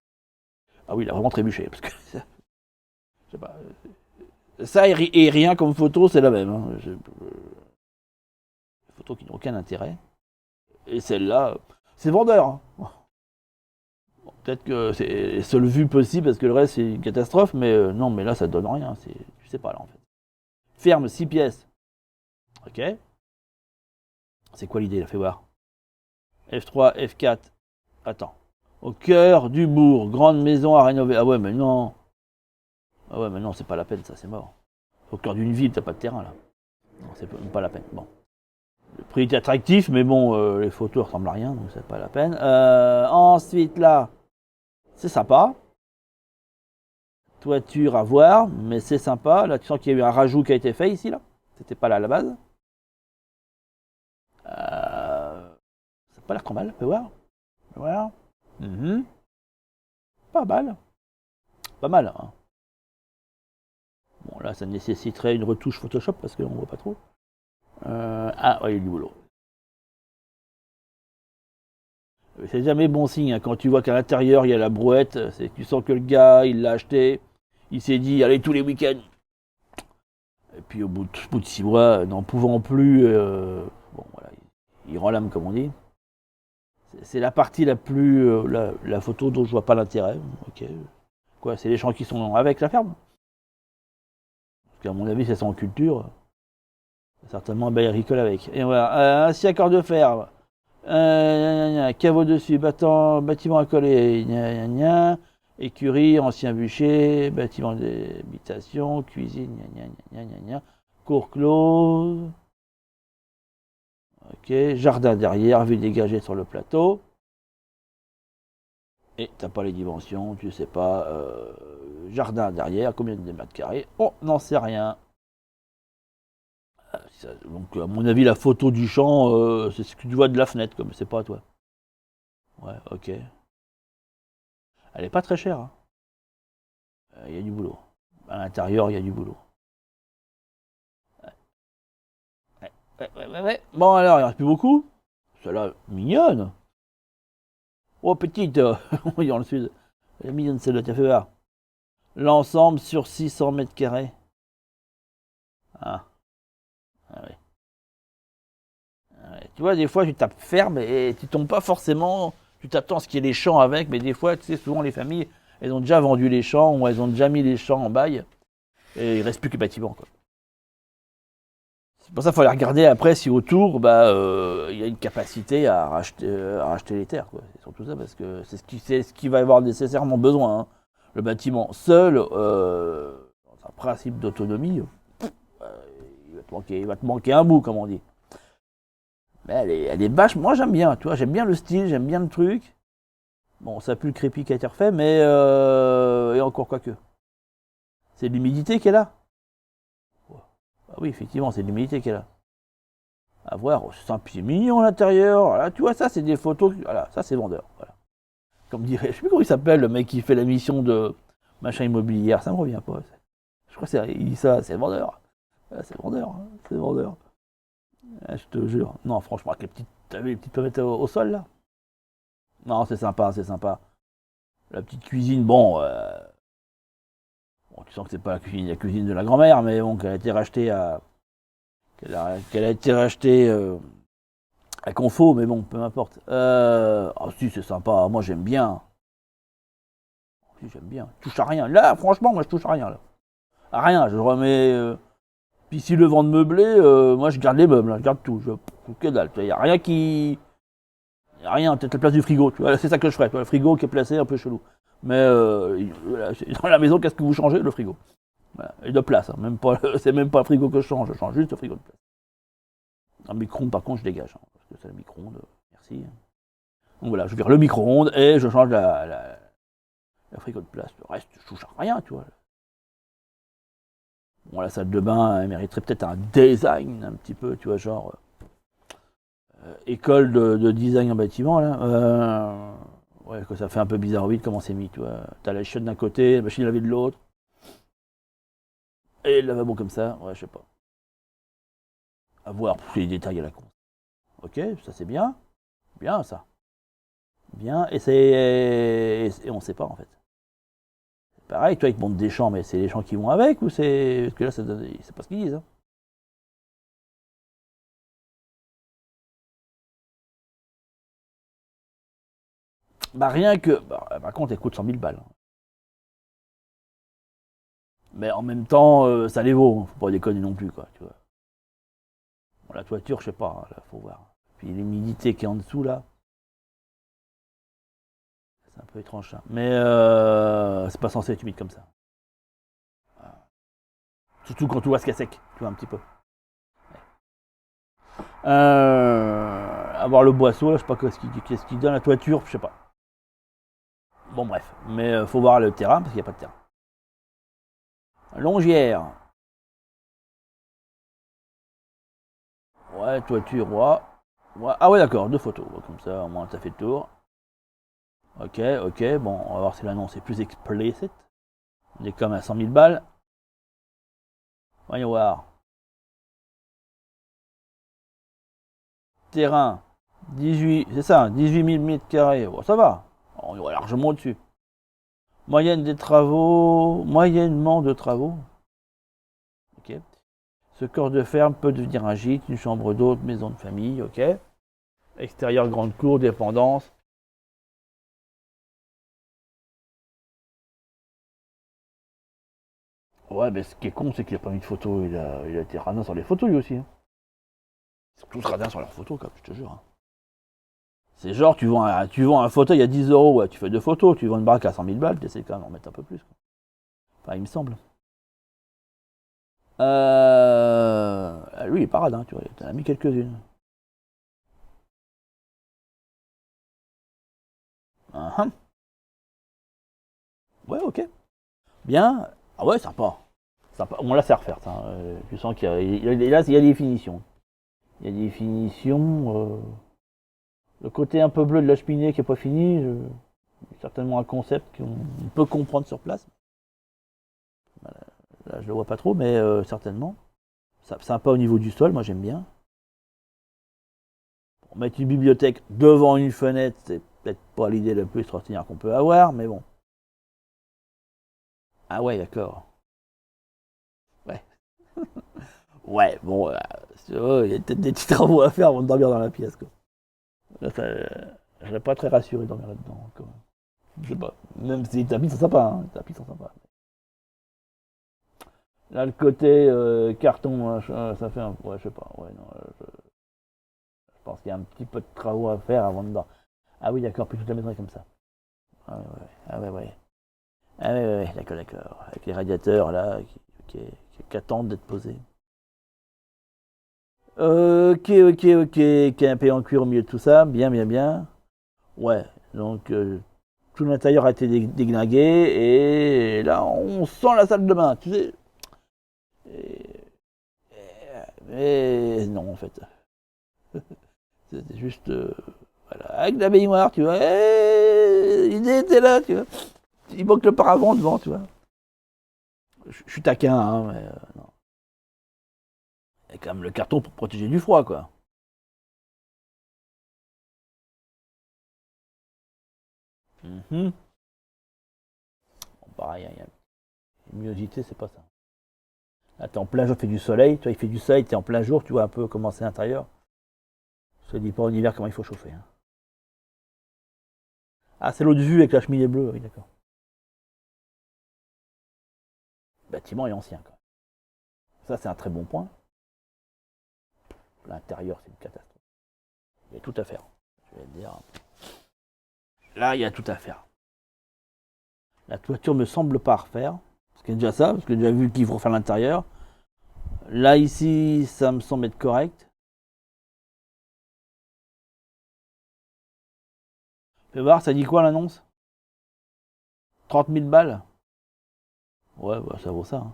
Speaker 1: Ah oui, il a vraiment trébuché. Parce que je sais pas. Ça et rien comme photo, c'est la même. Hein. Photo qui n'a aucun intérêt. Et celle-là, c'est vendeur. Hein. Bon, peut-être que c'est les seules vues possibles parce que le reste c'est une catastrophe, mais non, mais là ça donne rien. Tu sais pas là en fait. Ferme 6 pièces. Ok. C'est quoi l'idée là? Fais voir. F3, F4. Attends. Au cœur du bourg, grande maison à rénover. Ah ouais, mais non. Ah ouais, mais non, c'est pas la peine, ça, c'est mort. Au cœur d'une ville, t'as pas de terrain là. Non, c'est pas la peine. Bon. Le prix est attractif, mais bon, les photos ressemblent à rien, donc c'est pas la peine. Ensuite, là, c'est sympa. Toiture à voir, mais c'est sympa. Là, tu sens qu'il y a eu un rajout qui a été fait ici, là. C'était pas là à la base. Ça n'a pas l'air trop mal, fais voir. Fais voir. Pas mal. Pas mal, hein. Bon, là, ça nécessiterait une retouche Photoshop parce qu'on voit pas trop. Ah, ouais, il y a du boulot. C'est jamais bon signe hein, quand tu vois qu'à l'intérieur il y a la brouette. Tu sens que le gars, il l'a acheté. Il s'est dit, allez, tous les week-ends. Et puis au bout de 6 mois, n'en pouvant plus, bon, voilà, il rend l'âme, comme on dit. C'est la partie la plus. La photo dont je vois pas l'intérêt. Ok. Quoi, c'est les champs qui sont avec la ferme. Parce qu'à mon avis, c'est en culture. Certainement un bail agricole avec. Et voilà. Ainsi, accord de fer. Caveau dessus, bâtiment à coller. Gna, gna, gna. Écurie, ancien bûcher, bâtiment d'habitation, cuisine, gna, gna, gna, gna, gna. Cour close. Ok, jardin derrière, vue dégagée sur le plateau. Et t'as pas les dimensions, tu sais pas. Jardin derrière, combien de mètres carrés? On n'en sait rien. Donc, à mon avis, la photo du champ, c'est ce que tu vois de la fenêtre, comme c'est pas toi. Ouais, ok. Elle est pas très chère, hein. Il y a du boulot. À l'intérieur, il y a du boulot. Ouais, ouais. Bon, alors, il reste plus beaucoup. Celle-là, mignonne. Oh, petite. Oui, dans le sud. Elle est mignonne, celle-là, t'as fait voir. L'ensemble sur 600 mètres carrés. Ah, ah ouais. Ouais. Tu vois, des fois, tu tapes ferme et tu tombes pas forcément. Tu t'attends à ce qu'il y ait les champs avec, mais des fois, tu sais, souvent, les familles, elles ont déjà vendu les champs ou elles ont déjà mis les champs en bail et il reste plus que le bâtiment, quoi. C'est pour ça qu'il faut aller regarder après si autour, il y a une capacité à racheter les terres, quoi. C'est surtout ça, parce que c'est ce qui va y avoir nécessairement besoin, hein. Le bâtiment seul, dans un principe d'autonomie, euh, il va te manquer un bout, comme on dit. Mais elle est vache. Moi, j'aime bien, tu vois, j'aime bien le style, j'aime bien le truc. Bon, ça pue le crépi qui a été refait, mais et encore quoi que. C'est l'humidité qui est là. Ah oui, effectivement, c'est l'humidité qui est là. À voir, oh, c'est mignon à l'intérieur. Voilà, tu vois, ça, c'est des photos. Voilà, ça, c'est vendeur. Voilà. Comme dirait, je sais plus comment il s'appelle, le mec qui fait la mission de machin immobilière. Ça me revient pas. Je crois que il dit ça, c'est vendeur. Ah, c'est vendeur, hein, c'est vendeur. Ah, je te jure. Non, franchement, avec les petites, t'as vu les petites pommettes au sol là? Non, c'est sympa, c'est sympa. La petite cuisine, bon, tu sens que c'est pas la cuisine de la grand-mère, mais bon, qu'elle a été rachetée qu'elle a été rachetée à Confo, mais bon, peu importe. Ah si, c'est sympa. Moi, j'aime bien. Si, j'aime bien. Je touche à rien. Là, franchement, moi, je touche à rien là. À rien. Je remets. Puis si le vent de meubler, moi, je garde les meubles. Là, je garde tout. Que dalle. Il y a rien qui. Y a rien. Peut-être la place du frigo. Tu vois, c'est ça que je ferais. Tu vois, le frigo qui est placé un peu chelou. Mais dans la maison, qu'est-ce que vous changez? Le frigo. Voilà. Et de place, hein. Même pas, c'est même pas le frigo que je change juste le frigo de place. Un micro-ondes, par contre, je dégage, hein, parce que c'est le micro-ondes, merci. Donc voilà, je vire le micro-ondes et je change la frigo de place. Le reste, je touche à rien, tu vois. Bon, la salle de bain, elle mériterait peut-être un design, un petit peu, tu vois, genre école de design en bâtiment, là. Ouais, que ça fait un peu bizarroïde comment c'est mis, tu vois. T'as la chaîne d'un côté, la machine à laver de l'autre, et le lavabo comme ça, ouais, je sais pas. À voir, les détails à la con. Ok, ça c'est bien. Bien ça. Bien, et on sait pas en fait. Pareil, toi, ils te montrent des champs, mais c'est les champs qui vont avec ou c'est. Parce que là, c'est pas ce qu'ils disent, hein. Bah, rien que. Par contre, elle coûte 100 000 balles, hein. Mais en même temps, ça les vaut, hein. Faut pas déconner non plus, quoi, tu vois. Bon, la toiture, je sais pas, hein, là, faut voir. Puis l'humidité qui est en dessous, là, c'est un peu étrange, ça. Mais c'est pas censé être humide comme ça. Surtout quand tu vois ce qu'il y a sec, tu vois, un petit peu. Avoir le boisseau, là, je sais pas qu'est-ce qu'il donne la toiture, je sais pas. Bon, bref. Mais faut voir le terrain, parce qu'il n'y a pas de terrain. Longière. Ouais, toiture, ouais. Ouais. Ah ouais, d'accord, deux photos. Comme ça, au moins, ça fait le tour. Ok, ok. Bon, on va voir si l'annonce est plus explicite. On est comme à 100 000 balles. Voyons voir. Terrain, 18, c'est ça, 18 000 mètres carrés. Bon, ça va. On est largement au-dessus. Moyenne des travaux, moyennement de travaux. Ok. Ce corps de ferme peut devenir un gîte, une chambre d'hôte, maison de famille. Ok. Extérieur, grande cour, dépendance. Ouais, mais ce qui est con, c'est qu'il a pas mis de photo. Il a été radin sur les photos lui aussi, hein. Ils sont tous radins sur leurs photos, comme je te jure, hein. C'est genre, tu vends un fauteuil à 10 euros, ouais, tu fais deux photos. Tu vends une baraque à 100 000 balles, tu essaies quand même d'en mettre un peu plus, quoi. Enfin, il me semble. Lui, il est pas radin, tu vois. T'en as mis quelques-unes. Uhum. Ouais, ok. Bien. Ah ouais, sympa. Sympa. On la sait refaire, ça. Tu sens qu'il y a, là, il y a des finitions. Il y a des finitions. Le côté un peu bleu de la cheminée qui n'est pas fini, certainement un concept qu'on peut comprendre sur place. Là, je le vois pas trop, mais certainement. Sympa au niveau du sol, moi j'aime bien. Pour mettre une bibliothèque devant une fenêtre, c'est peut-être pas l'idée la plus extraordinaire qu'on peut avoir, mais bon. Ah ouais, d'accord. Ouais. Ouais, bon, il y a peut-être des petits travaux à faire avant de dormir dans la pièce, quoi. Là, je serais pas très rassuré de dormir là-dedans, quand même. Je sais pas. Même si les tapis sont sympas, hein. Les tapis sont sympas. Là, le côté carton, ça fait un. Ouais, je sais pas. Ouais, non, je pense qu'il y a un petit peu de travaux à faire avant de dormir. Ah oui, d'accord, puis toute la maison est comme ça. Ah ouais, ouais. Ah ouais, ouais. Ah ouais, ouais, ouais, d'accord, d'accord. Avec les radiateurs, là, qui attendent d'être posés. Ok, ok, ok. Canapé en cuir au milieu de tout ça. Bien, bien, bien. Ouais, donc tout l'intérieur a été déglingué et là, on sent la salle de bain, tu sais. Et, mais non, en fait. C'était juste. Voilà, avec la baignoire, tu vois. L'idée était là, tu vois. Il manque le paravent devant, tu vois. Je suis taquin, hein, mais non. Il y a quand même le carton pour protéger du froid, quoi. Mhm. Bon, pareil, il y a une luminosité, c'est pas ça. Là, t'es en plein jour, il fait du soleil. Toi, il fait du soleil, t'es en plein jour, tu vois un peu comment c'est l'intérieur. Je te dis pas en hiver comment il faut chauffer, hein. Ah, c'est l'eau de vue avec la cheminée bleue, oui, d'accord. Le bâtiment est ancien, quoi. Ça, c'est un très bon point. L'intérieur, c'est une catastrophe. Il y a tout à faire. Je vais te dire. Là, il y a tout à faire. La toiture me semble pas à refaire. Parce qu'il y a déjà ça, parce que j'ai déjà vu qu'il faut refaire l'intérieur. Là, ici, ça me semble être correct. Fais voir, ça dit quoi l'annonce? 30 000 balles? Ouais, bah, ça vaut ça,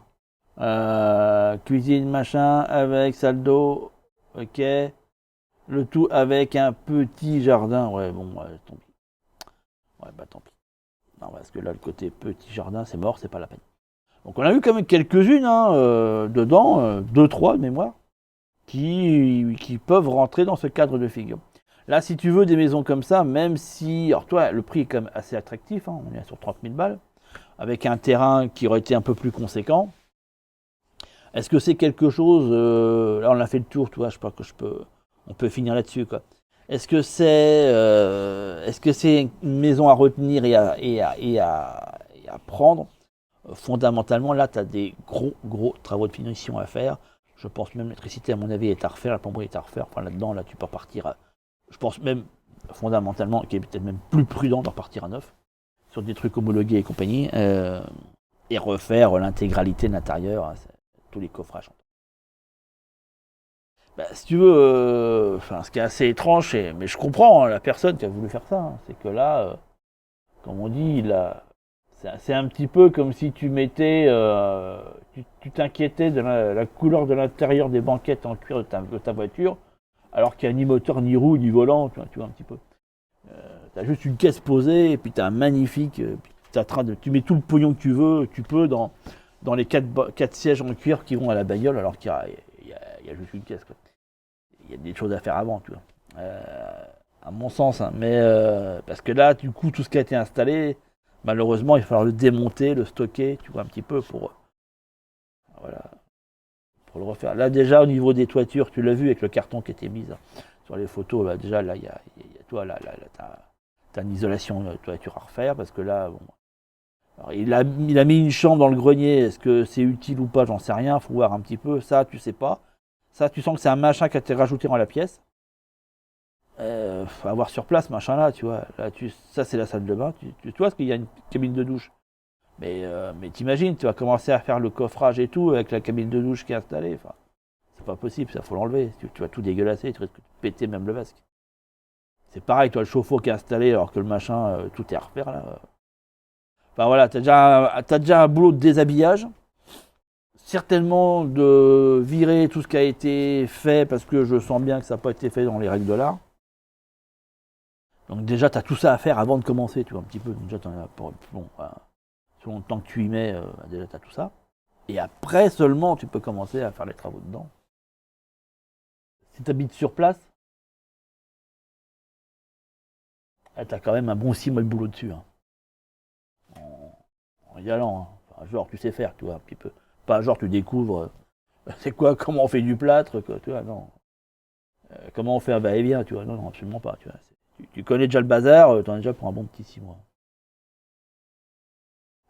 Speaker 1: hein. Cuisine, machin, avec salle d'eau. Ok. Le tout avec un petit jardin. Ouais, bon, ouais, tant pis. Ouais, bah tant pis. Non, parce que là, le côté petit jardin, c'est mort, c'est pas la peine. Donc on a vu quand même quelques-unes hein, dedans, deux, trois de mémoire, qui peuvent rentrer dans ce cadre de figure. Là, si tu veux des maisons comme ça, même si, alors toi, le prix est quand même assez attractif, hein, on est sur 30 000 balles, avec un terrain qui aurait été un peu plus conséquent. Est-ce que c'est quelque chose, là on a fait le tour, tu vois, je sais pas que je peux, on peut finir là-dessus quoi. Est-ce que c'est une maison à retenir et à prendre? Fondamentalement, là, tu as des gros, gros travaux de finition à faire. Je pense même l'électricité, à mon avis, est à refaire, la plomberie est à refaire. Enfin, là-dedans, là, tu peux repartir à. Je pense même, fondamentalement, qu'il est peut-être même plus prudent de repartir à neuf, sur des trucs homologués et compagnie, et refaire l'intégralité de l'intérieur, hein, tous les coffrages. Bah, si tu veux, ce qui est assez étrange, mais je comprends hein, la personne qui a voulu faire ça, hein, c'est que là, comme on dit, c'est un petit peu comme si tu mettais, tu t'inquiétais de la couleur de l'intérieur des banquettes en cuir de ta voiture, alors qu'il n'y a ni moteur, ni roue, ni volant, tu vois un petit peu. Tu as juste une caisse posée, et puis tu as un magnifique, puis tu mets tout le pognon que tu peux dans les quatre sièges en cuir qui vont à la bagnole, alors qu'il y a juste une caisse. Quoi. Il y a des choses à faire avant, tu vois. À mon sens, hein. Mais parce que là, du coup, tout ce qui a été installé, malheureusement, il va falloir le démonter, le stocker, tu vois, un petit peu voilà, pour le refaire. Là, déjà, au niveau des toitures, tu l'as vu avec le carton qui était mis hein, sur les photos, là, déjà, là, toi, là, t'as une isolation de toiture à refaire, parce que là, bon, alors, il a mis une chambre dans le grenier, est-ce que c'est utile ou pas, j'en sais rien, faut voir un petit peu, ça, tu sais pas. Ça, tu sens que c'est un machin qui a été rajouté dans la pièce. Faut avoir sur place, machin là, tu vois. Là, ça, c'est la salle de bain. Tu vois, parce qu'il y a une cabine de douche. Mais t'imagines, tu vas commencer à faire le coffrage et tout avec la cabine de douche qui est installée. Enfin, c'est pas possible, ça faut l'enlever. Tu vas tout dégueulasser, tu risques de péter même le vasque. C'est pareil, toi, le chauffe-eau qui est installé alors que le machin, tout est à refaire là. Enfin voilà, t'as déjà un boulot de déshabillage. Certainement de virer tout ce qui a été fait parce que je sens bien que ça n'a pas été fait dans les règles de l'art. Donc déjà, tu as tout ça à faire avant de commencer, tu vois, un petit peu. Déjà, t'en as pour, bon, selon le temps que tu y mets, déjà, tu as tout ça. Et après seulement, tu peux commencer à faire les travaux dedans. Si tu habites sur place, tu as quand même un bon 6 mois de boulot dessus. Hein. En y allant. Hein. Enfin, genre, tu sais faire, tu vois, un petit peu. Pas genre, tu découvres, c'est quoi, comment on fait du plâtre, quoi, tu vois, non. Comment on fait un va-et-vient, tu vois, non, absolument pas, tu vois. Tu connais déjà le bazar, t'en as déjà pour un bon petit 6 mois.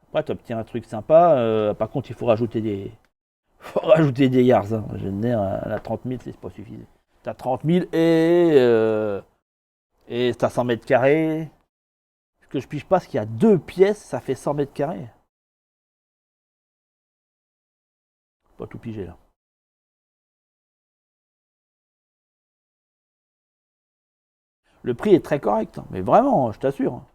Speaker 1: Après, tu obtiens un truc sympa, par contre, il faut rajouter des, faut rajouter des yards. Hein. Je veux dire, à la 30 000, c'est pas suffisant. T'as 30 000 et t'as 100 mètres carrés. Ce que je pige pas, c'est qu'il y a 2 pièces, ça fait 100 mètres carrés. Faut pas tout piger là. Le prix est très correct, hein, mais vraiment, je t'assure. Hein.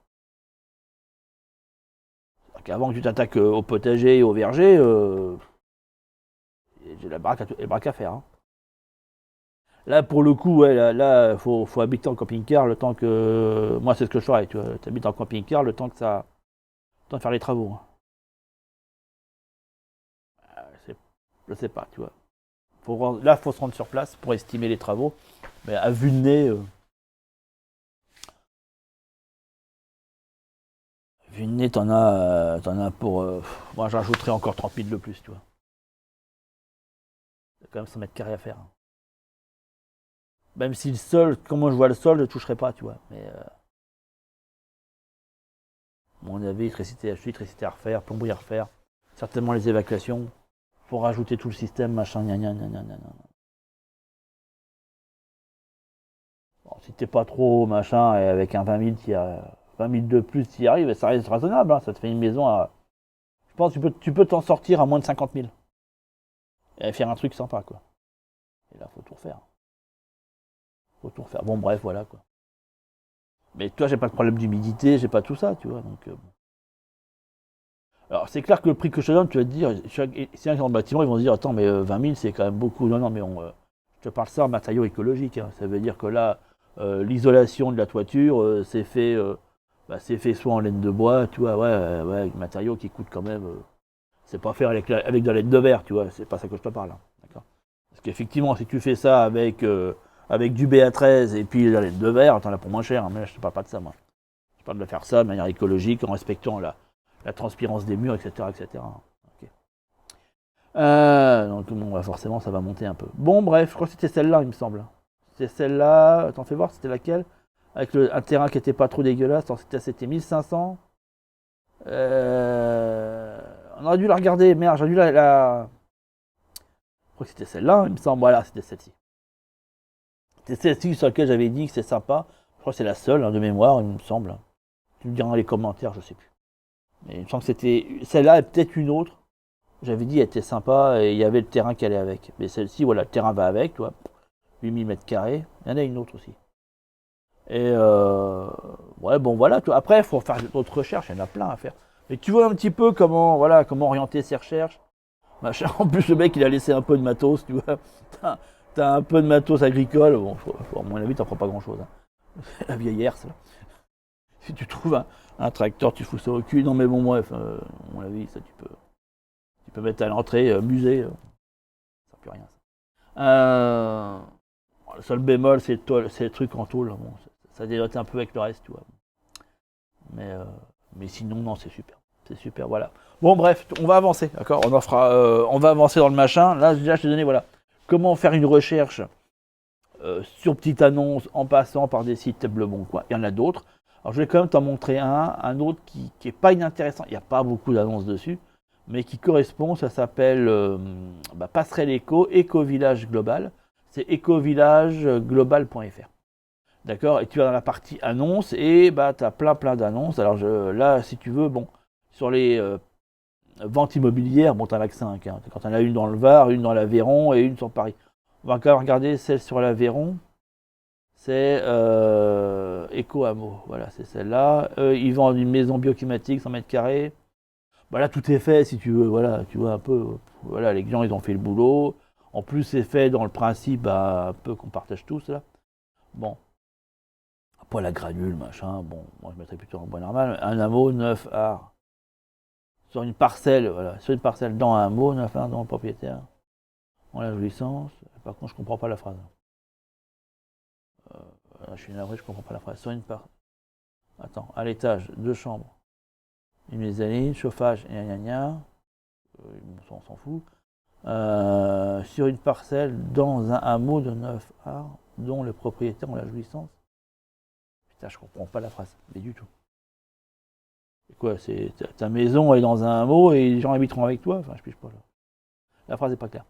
Speaker 1: Avant que tu t'attaques au potager et au verger, j'ai la baraque à faire. Hein. Là, pour le coup, ouais, là faut habiter en camping-car le temps que. Moi, c'est ce que je ferais, tu vois. Tu habites en camping-car le temps que ça. Le temps de faire les travaux. Hein. Je sais pas, tu vois. Là, il faut se rendre sur place pour estimer les travaux. Mais à vue de nez, t'en as pour. Moi, j'ajouterais encore 30 000 de plus, tu vois. Il y a quand même 100 mètres carrés à faire. Hein. Même si le sol, comment je vois le sol, je ne toucherai pas, tu vois. Mais mon avis, électricité à refaire, plomberie à refaire. Certainement les évacuations. Pour rajouter tout le système, machin, gna gna gna gna gna. Bon, si t'es pas trop machin, et avec un 20 000, 20 000 de plus, tu y arrives, ça reste raisonnable. Hein, ça te fait une maison à. Je pense que tu peux t'en sortir à moins de 50 000. Et faire un truc sympa, quoi. Et là, faut tout refaire. Faut tout refaire. Bon, bref, voilà, quoi. Mais toi, j'ai pas de problème d'humidité, j'ai pas tout ça, tu vois. Donc, bon. Alors, c'est clair que le prix que je te donne, tu vas te dire, si un dans le bâtiment, ils vont se dire, attends, mais 20 000, c'est quand même beaucoup. Non, non, mais je te parle ça en matériaux écologiques. Hein. Ça veut dire que là, l'isolation de la toiture, c'est fait soit en laine de bois, tu vois, ouais, avec matériaux qui coûtent quand même. C'est pas faire avec de la laine de verre, tu vois, c'est pas ça que je te parle. Hein. D'accord. Parce qu'effectivement, si tu fais ça avec du BA13 et puis de la laine de verre, t'en as pour moins cher, hein, mais là, je te parle pas de ça, moi. Je parle de faire ça de manière écologique, en respectant la transpirance des murs, etc. etc. Okay. Donc bon, bah, forcément, ça va monter un peu. Bon, bref, je crois que c'était celle-là, il me semble. C'était celle-là, t'en fais voir, c'était laquelle. Avec un terrain qui était pas trop dégueulasse, c'était 1500. On aurait dû la regarder, merde, j'ai dû Je crois que c'était celle-là, il me semble. Voilà, c'était celle-ci. C'était celle-ci sur laquelle j'avais dit que c'est sympa. Je crois que c'est la seule, hein, de mémoire, il me semble. Tu me diras dans les commentaires, je sais plus. Mais il me semble que c'était celle-là et peut-être une autre. J'avais dit, elle était sympa et il y avait le terrain qui allait avec. Mais celle-ci, voilà, le terrain va avec, tu vois. 8000 mètres carrés. Il y en a une autre aussi. Et ouais, bon, voilà. Après, il faut faire d'autres recherches, il y en a plein à faire. Mais tu vois un petit peu comment orienter ses recherches. Machin. En plus, le mec, il a laissé un peu de matos, tu vois. T'as un peu de matos agricole. Bon, à mon avis, t'en prends pas grand-chose. Hein. La vieille herse, là. Si tu trouves un tracteur, tu fous ça au cul. Non, mais bon, bref, à mon avis, ça, tu peux mettre à l'entrée, musée. Ça ne sert plus à rien, ça. Le seul bémol, c'est le truc en tôle. Bon, ça dénote un peu avec le reste, tu vois. Mais sinon, non, c'est super. C'est super, voilà. Bon, bref, on va avancer, d'accord. On va avancer dans le machin. Là, déjà, je t'ai donné, voilà, comment faire une recherche sur petite annonce en passant par des sites Le Bon Coin. Il y en a d'autres. Alors, je vais quand même t'en montrer un autre qui est pas inintéressant. Il n'y a pas beaucoup d'annonces dessus, mais qui correspond. Ça s'appelle Passerelle Éco-Village Global. C'est ecovillageglobal.fr. D'accord. Et tu vas dans la partie annonces et tu as plein d'annonces. Alors là, si tu veux, bon, sur les ventes immobilières, bon, tu as 5. Hein. Quand tu en as une dans le Var, une dans l'Aveyron et une sur Paris. On va quand même regarder celle sur l'Aveyron. C'est Eco-Hameau, voilà, c'est celle-là. Ils vendent une maison bioclimatique, 100 mètres carrés. Bah là, tout est fait, si tu veux, voilà, tu vois un peu. Voilà, les gens, ils ont fait le boulot. En plus, c'est fait dans le principe, bah, un peu qu'on partage tous, là. Bon. Pas la granule, machin, bon, moi je mettrais plutôt en bois normal. Un hameau, 9 arts. Sur une parcelle, voilà, sur une parcelle dans un hameau, 9 arts dans le propriétaire. En la jouissance. Par contre, je comprends pas la phrase. Je suis navré, je comprends pas la phrase. Sur une part. Attends, à l'étage, 2 chambres. Une mezzanine, chauffage, et gna gna. On s'en fout. Sur une parcelle dans un hameau de 9 arts, dont le propriétaire en la jouissance. Putain, je comprends pas la phrase, mais du tout. C'est quoi, c'est ta maison est dans un hameau et les gens habiteront avec toi? Enfin, je piche pas là. La phrase n'est pas claire.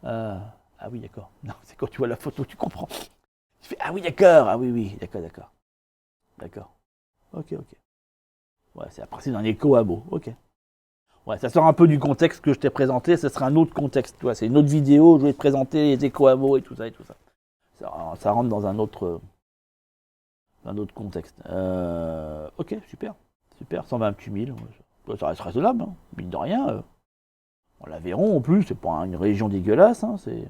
Speaker 1: Ah oui, d'accord. Non, c'est quand tu vois la photo, tu comprends. Tu fais ah oui, d'accord. Ah oui, oui, d'accord, d'accord. D'accord. Ok, ok. Ouais, c'est après d'un éco-hameau. Ok. Ouais, ça sort un peu du contexte que je t'ai présenté. Ce sera un autre contexte. Tu vois, c'est une autre vidéo. Je vais te présenter les éco-hameaux et tout ça et tout ça. Ça rentre dans un autre contexte. Ok, super. Super, 128 000. Ça reste raisonnable, hein. Mine de rien. On la verront en plus, c'est pas une région dégueulasse. Hein, c'est...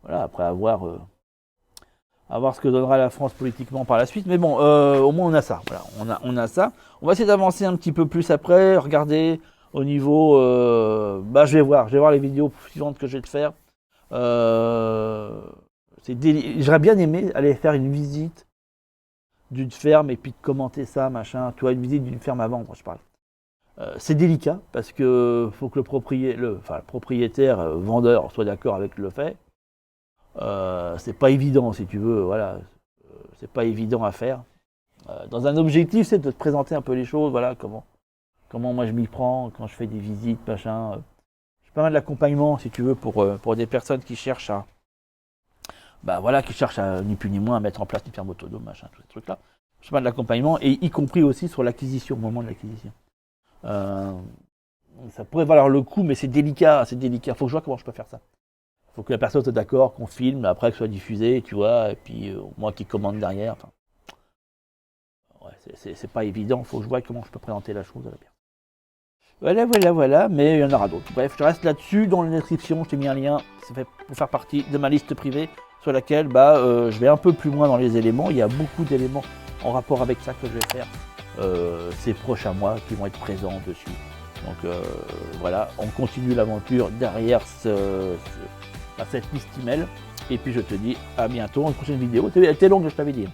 Speaker 1: Voilà, après à voir ce que donnera la France politiquement par la suite. Mais bon, au moins on a ça. Voilà, on a ça. On va essayer d'avancer un petit peu plus après. Regardez au niveau. Je vais voir les vidéos suivantes que je vais te faire. J'aurais bien aimé aller faire une visite d'une ferme et puis de commenter ça, machin. Tu vois, une visite d'une ferme à vendre, je parle. C'est délicat parce que faut que le propriétaire, vendeur soit d'accord avec le fait. C'est pas évident si tu veux, voilà. C'est pas évident à faire. Dans un objectif, c'est de te présenter un peu les choses, voilà, comment moi je m'y prends quand je fais des visites, machin. Je fais pas mal d'accompagnement, si tu veux, pour des personnes qui cherchent à. Qui cherchent à ni plus ni moins à mettre en place une ferme autonome, machin, tous ces trucs-là. Je fais pas mal d'accompagnement, et y compris aussi sur l'acquisition, au moment de l'acquisition. Ça pourrait valoir le coup, mais c'est délicat. Faut que je vois comment je peux faire ça. Faut que la personne soit d'accord, qu'on filme, après que ce soit diffusé, tu vois, et puis moi qui commande derrière. Enfin, ouais, c'est pas évident, faut que je vois comment je peux présenter la chose à la personne. Voilà, mais il y en aura d'autres. Bref, je reste là-dessus, dans la description, je t'ai mis un lien, ça fait pour faire partie de ma liste privée, sur laquelle je vais un peu plus loin dans les éléments. Il y a beaucoup d'éléments en rapport avec ça que je vais faire ces prochains mois qui vont être présents dessus. Donc voilà, on continue l'aventure derrière cette liste email. Et puis je te dis à bientôt dans une prochaine vidéo. Elle était longue, je t'avais dit.